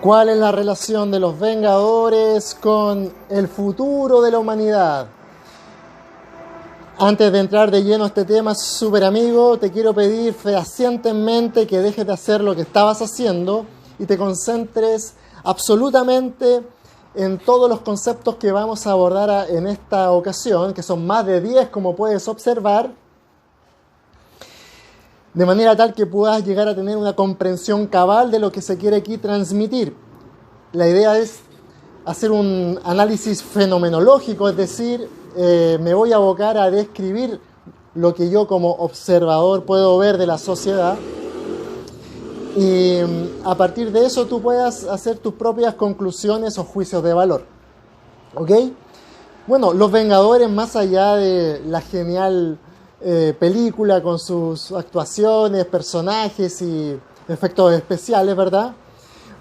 ¿Cuál es la relación de los Vengadores con el futuro de la humanidad? Antes de entrar de lleno a este tema, súper amigo, te quiero pedir fehacientemente que dejes de hacer lo que estabas haciendo y te concentres absolutamente en todos los conceptos que vamos a abordar en esta ocasión, que son más de 10 como puedes observar, de manera tal que puedas llegar a tener una comprensión cabal de lo que se quiere aquí transmitir. La idea es hacer un análisis fenomenológico, es decir, me voy a abocar a describir lo que yo como observador puedo ver de la sociedad y a partir de eso tú puedas hacer tus propias conclusiones o juicios de valor. ¿Ok? Bueno, Los Vengadores, más allá de la genial película con sus actuaciones, personajes y efectos especiales, ¿verdad?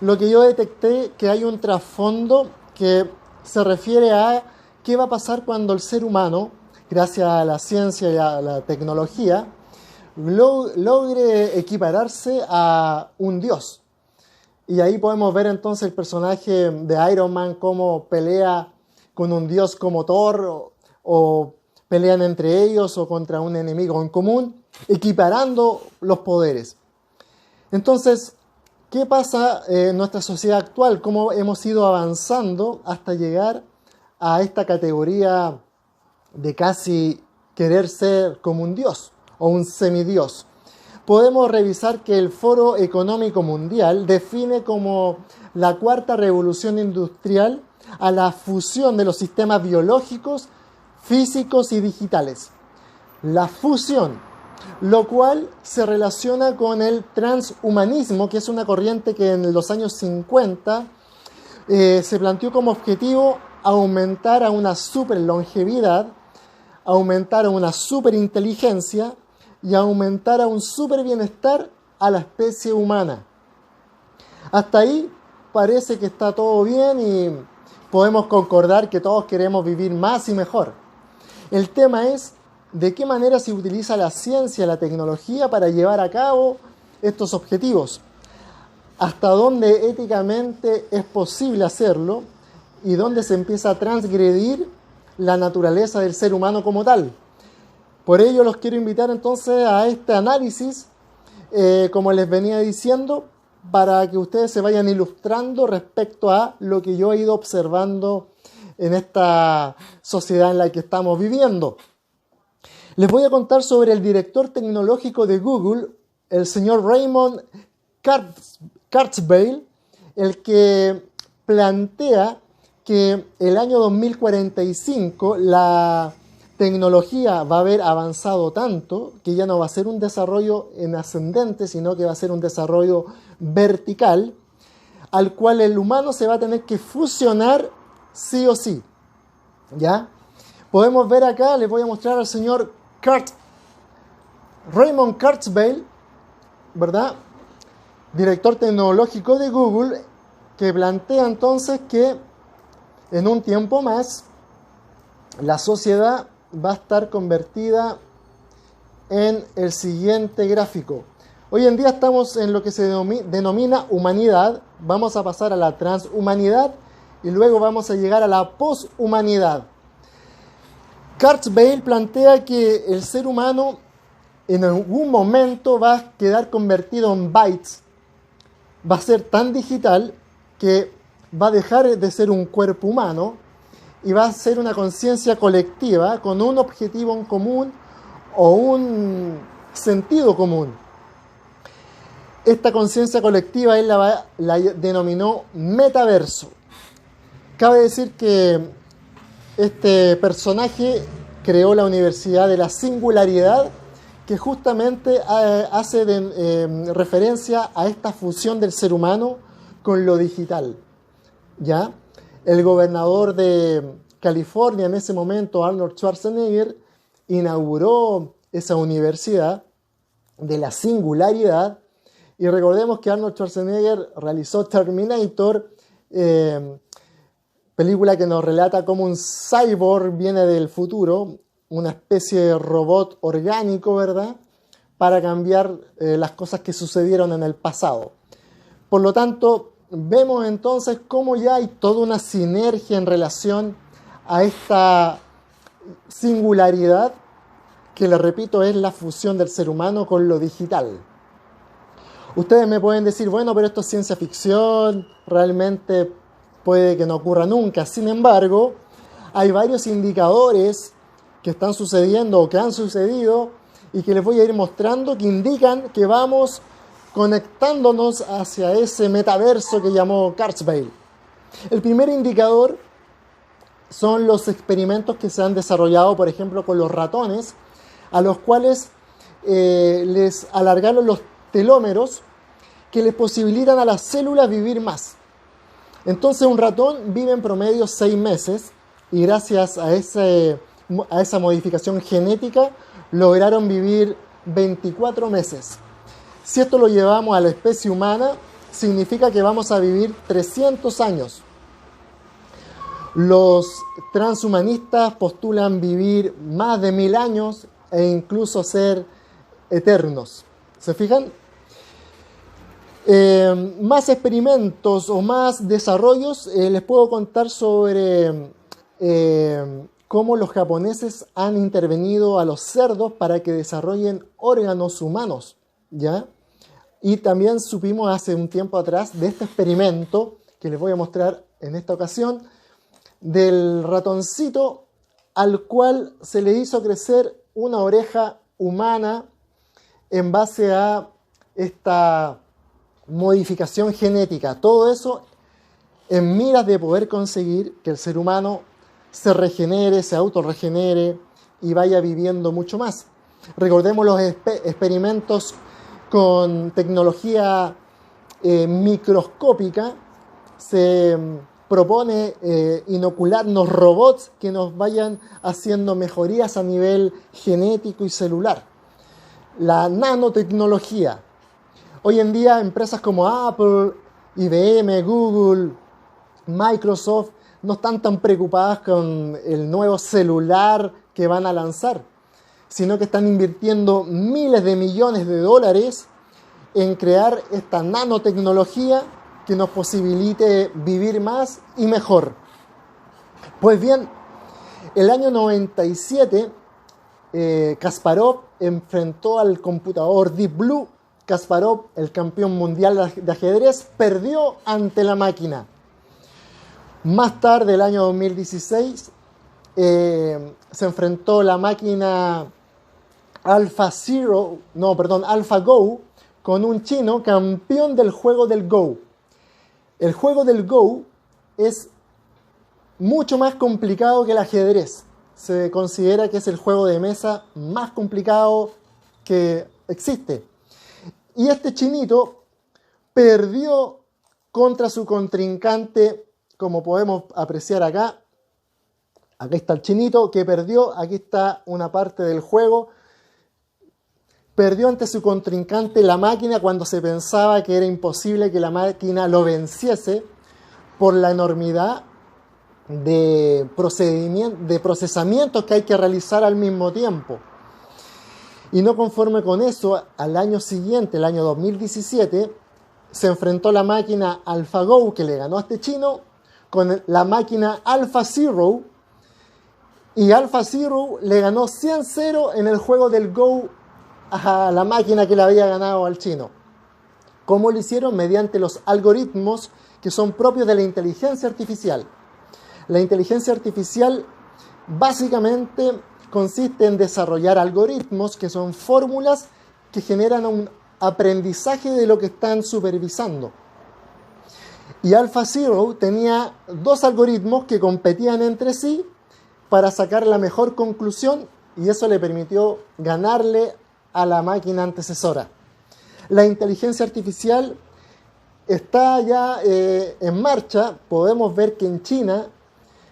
Lo que yo detecté que hay un trasfondo que se refiere a qué va a pasar cuando el ser humano, gracias a la ciencia y a la tecnología, logre equipararse a un dios. Y ahí podemos ver entonces el personaje de Iron Man cómo pelea con un dios como Thor o pelean entre ellos o contra un enemigo en común, equiparando los poderes. Entonces, ¿qué pasa en nuestra sociedad actual? ¿Cómo hemos ido avanzando hasta llegar a esta categoría de casi querer ser como un dios o un semidios? Podemos revisar que el Foro Económico Mundial define como la cuarta revolución industrial a la fusión de los sistemas biológicos, físicos y digitales. La fusión, lo cual se relaciona con el transhumanismo, que es una corriente que en los años 50 se planteó como objetivo aumentar a una super longevidad, aumentar a una super inteligencia y aumentar a un super bienestar a la especie humana. Hasta ahí parece que está todo bien y podemos concordar que todos queremos vivir más y mejor. El tema es de qué manera se utiliza la ciencia y la tecnología para llevar a cabo estos objetivos. Hasta dónde éticamente es posible hacerlo y dónde se empieza a transgredir la naturaleza del ser humano como tal. Por ello los quiero invitar entonces a este análisis, como les venía diciendo, para que ustedes se vayan ilustrando respecto a lo que yo he ido observando en esta sociedad en la que estamos viviendo. Les voy a contar sobre el director tecnológico de Google, el señor Raymond Kurzweil, el que plantea que el año 2045 la tecnología va a haber avanzado tanto que ya no va a ser un desarrollo en ascendente, sino que va a ser un desarrollo vertical, al cual el humano se va a tener que fusionar sí o sí. ¿Ya? Podemos ver acá, les voy a mostrar al señor Raymond Kurzweil, ¿verdad? Director tecnológico de Google, que plantea entonces que en un tiempo más la sociedad va a estar convertida en el siguiente gráfico. Hoy en día estamos en lo que se denomina humanidad, vamos a pasar a la transhumanidad y luego vamos a llegar a la poshumanidad. Kurzweil plantea que el ser humano en algún momento va a quedar convertido en bytes, va a ser tan digital que va a dejar de ser un cuerpo humano y va a ser una conciencia colectiva con un objetivo en común o un sentido común. Esta conciencia colectiva él la denominó metaverso. Cabe decir que este personaje creó la Universidad de la Singularidad, que justamente hace referencia a esta fusión del ser humano con lo digital. ¿Ya? El gobernador de California en ese momento, Arnold Schwarzenegger, inauguró esa universidad de la singularidad. Y recordemos que Arnold Schwarzenegger realizó Terminator, película que nos relata cómo un cyborg viene del futuro, una especie de robot orgánico, ¿verdad?, para cambiar las cosas que sucedieron en el pasado. Por lo tanto, vemos entonces cómo ya hay toda una sinergia en relación a esta singularidad que, le repito, es la fusión del ser humano con lo digital. Ustedes me pueden decir, bueno, pero esto es ciencia ficción, realmente puede que no ocurra nunca. Sin embargo, hay varios indicadores que están sucediendo o que han sucedido y que les voy a ir mostrando, que indican que vamos conectándonos hacia ese metaverso que llamó Kurzweil. El primer indicador son los experimentos que se han desarrollado, por ejemplo, con los ratones, a los cuales les alargaron los telómeros que les posibilitan a las células vivir más. Entonces un ratón vive en promedio 6 meses y gracias a esa modificación genética lograron vivir 24 meses. Si esto lo llevamos a la especie humana, significa que vamos a vivir 300 años. Los transhumanistas postulan vivir más de 1000 años e incluso ser eternos. ¿Se fijan? Más experimentos o más desarrollos les puedo contar sobre cómo los japoneses han intervenido a los cerdos para que desarrollen órganos humanos, ¿ya? Y también supimos hace un tiempo atrás de este experimento que les voy a mostrar en esta ocasión, del ratoncito al cual se le hizo crecer una oreja humana en base a esta modificación genética. Todo eso en miras de poder conseguir que el ser humano se regenere, se autorregenere y vaya viviendo mucho más. Recordemos los experimentos con tecnología microscópica. Se propone inocularnos robots que nos vayan haciendo mejorías a nivel genético y celular. La nanotecnología. Hoy en día empresas como Apple, IBM, Google, Microsoft no están tan preocupadas con el nuevo celular que van a lanzar, sino que están invirtiendo miles de millones de dólares en crear esta nanotecnología que nos posibilite vivir más y mejor. Pues bien, el año 97, Kasparov enfrentó al computador Deep Blue. Kasparov, el campeón mundial de ajedrez, perdió ante la máquina. Más tarde, el año 2016, se enfrentó la máquina AlphaGo con un chino campeón del juego del Go. El juego del Go es mucho más complicado que el ajedrez. Se considera que es el juego de mesa más complicado que existe. Y este chinito perdió contra su contrincante, como podemos apreciar acá. Aquí está el chinito que perdió, aquí está una parte del juego. Perdió ante su contrincante la máquina cuando se pensaba que era imposible que la máquina lo venciese por la enormidad de procesamientos que hay que realizar al mismo tiempo. Y no conforme con eso, al año siguiente, el año 2017, se enfrentó la máquina AlphaGo, que le ganó a este chino, con la máquina AlphaZero, y AlphaZero le ganó 100-0 en el juego del Go a la máquina que le había ganado al chino. ¿Cómo lo hicieron? Mediante los algoritmos que son propios de la inteligencia artificial. La inteligencia artificial básicamente consiste en desarrollar algoritmos que son fórmulas que generan un aprendizaje de lo que están supervisando. Y AlphaZero tenía 2 algoritmos que competían entre sí para sacar la mejor conclusión, y eso le permitió ganarle a la máquina antecesora. La inteligencia artificial está ya en marcha. Podemos ver que en China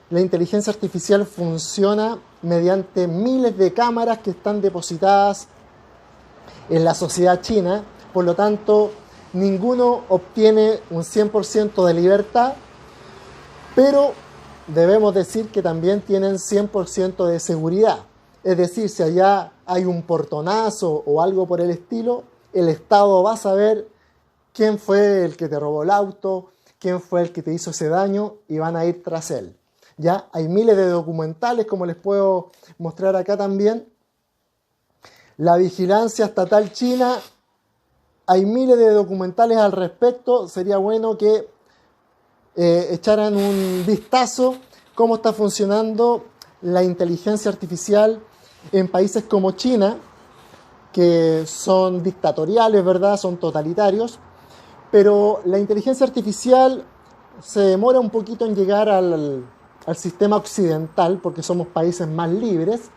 la inteligencia artificial funciona mediante miles de cámaras que están depositadas en la sociedad china. Por lo tanto, ninguno obtiene un 100% de libertad, pero debemos decir que también tienen 100% de seguridad. Es decir, si allá hay un portonazo o algo por el estilo, el Estado va a saber quién fue el que te robó el auto, quién fue el que te hizo ese daño y van a ir tras él. Ya hay miles de documentales, como les puedo mostrar acá también. La vigilancia estatal china, hay miles de documentales al respecto. Sería bueno que echaran un vistazo cómo está funcionando la inteligencia artificial en países como China, que son dictatoriales, ¿verdad? Son totalitarios, pero la inteligencia artificial se demora un poquito en llegar al sistema occidental, porque somos países más libres,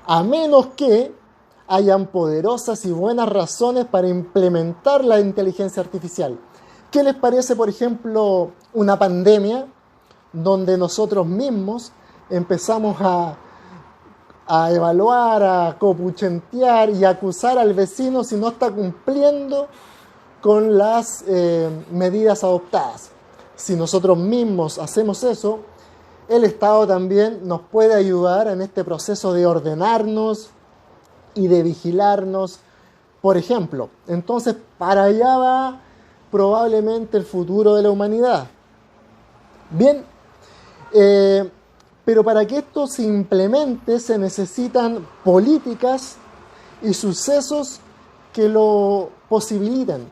a menos que hayan poderosas y buenas razones para implementar la inteligencia artificial. ¿Qué les parece, por ejemplo, una pandemia donde nosotros mismos empezamos a evaluar, a copuchentear y acusar al vecino si no está cumpliendo con las medidas adoptadas? Si nosotros mismos hacemos eso, el Estado también nos puede ayudar en este proceso de ordenarnos y de vigilarnos, por ejemplo. Entonces, para allá va probablemente el futuro de la humanidad. Bien, pero para que esto se implemente se necesitan políticas y sucesos que lo posibiliten.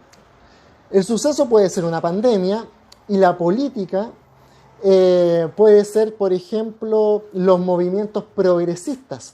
El suceso puede ser una pandemia y la política puede ser, por ejemplo, los movimientos progresistas.